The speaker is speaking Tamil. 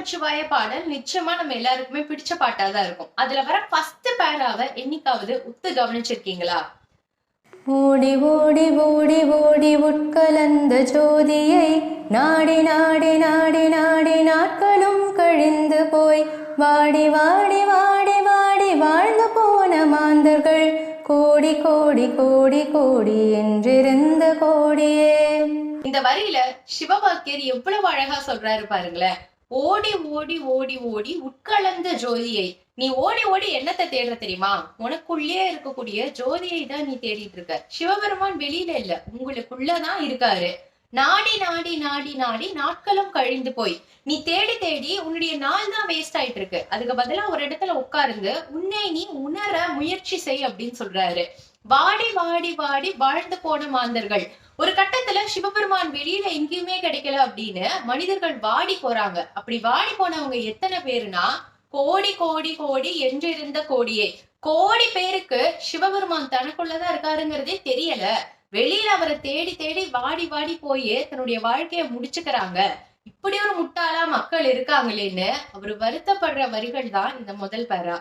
நமச்சிவாய பாடல் நிச்சயமா நம்ம எல்லாருக்குமே பிடிச்ச பாட்டாதான் இருக்கும். அதுல வர ஃபர்ஸ்ட் பேராவை என்னைக்காவது உத்து கவனிச்சிருக்கீங்களா? ஓடி ஓடி ஓடி ஓடி உட்கலந்த ஜோதியை நாடி நாடி நாடி நாடி நாட்களும் கழிந்து போய் வாடி வாடி வாடி வாடி வாழ்ந்து போன மாந்தர்கள் கோடி கோடி கோடி கோடி என்றிருந்த கோடியே. இந்த வரியில சிவவாக்கியர் எவ்வளவு அழகா சொல்றாரு பாருங்களேன். ஓடி ஓடி ஓடி ஓடி உட்கலந்த ஜோதியை. நீ ஓடி ஓடி என்னத்தை தேடுற தெரியுமா? உனக்குள்ளே இருக்கக்கூடிய ஜோதியை தான் நீ தேடிட்டு இருக்க. சிவபெருமான் வெளியில இல்ல, உங்களுக்குள்ளதான் இருக்காரு. நாடி நாடி நாடி நாடி நாட்களும் கழிந்து போய் நீ தேடி தேடி உன்னுடைய நாள் தான் வேஸ்ட் ஆயிட்டு இருக்கு. அதுக்கு பதிலா ஒரு இடத்துல உட்கார்ந்து உன்னை நீ உணர முயற்சி செய் அப்படின்னு சொல்றாரு. வாடி வாடி வாடி வாழ்ந்து போன மாந்தர்கள். ஒரு கட்டத்துல சிவபெருமான் வெளியில எங்கேயுமே கிடைக்கல அப்படின்னு மனிதர்கள் வாடி போறாங்க. அப்படி வாடி போனவங்க எத்தனை பேருனா கோடி கோடி கோடி என்றிருந்த கோடியே. கோடி பேருக்கு சிவபெருமான் தனக்குள்ளதான் இருக்காருங்கிறதே தெரியல. வெளியில அவரை தேடி தேடி வாடி வாடி போயே தன்னுடைய வாழ்க்கைய முடிச்சுக்கிறாங்க. இப்படி ஒரு முட்டாளா மக்கள் இருக்காங்களேன்னு அவர் வருத்தப்படுற வரிகள் தான் இந்த முதல் பேரா.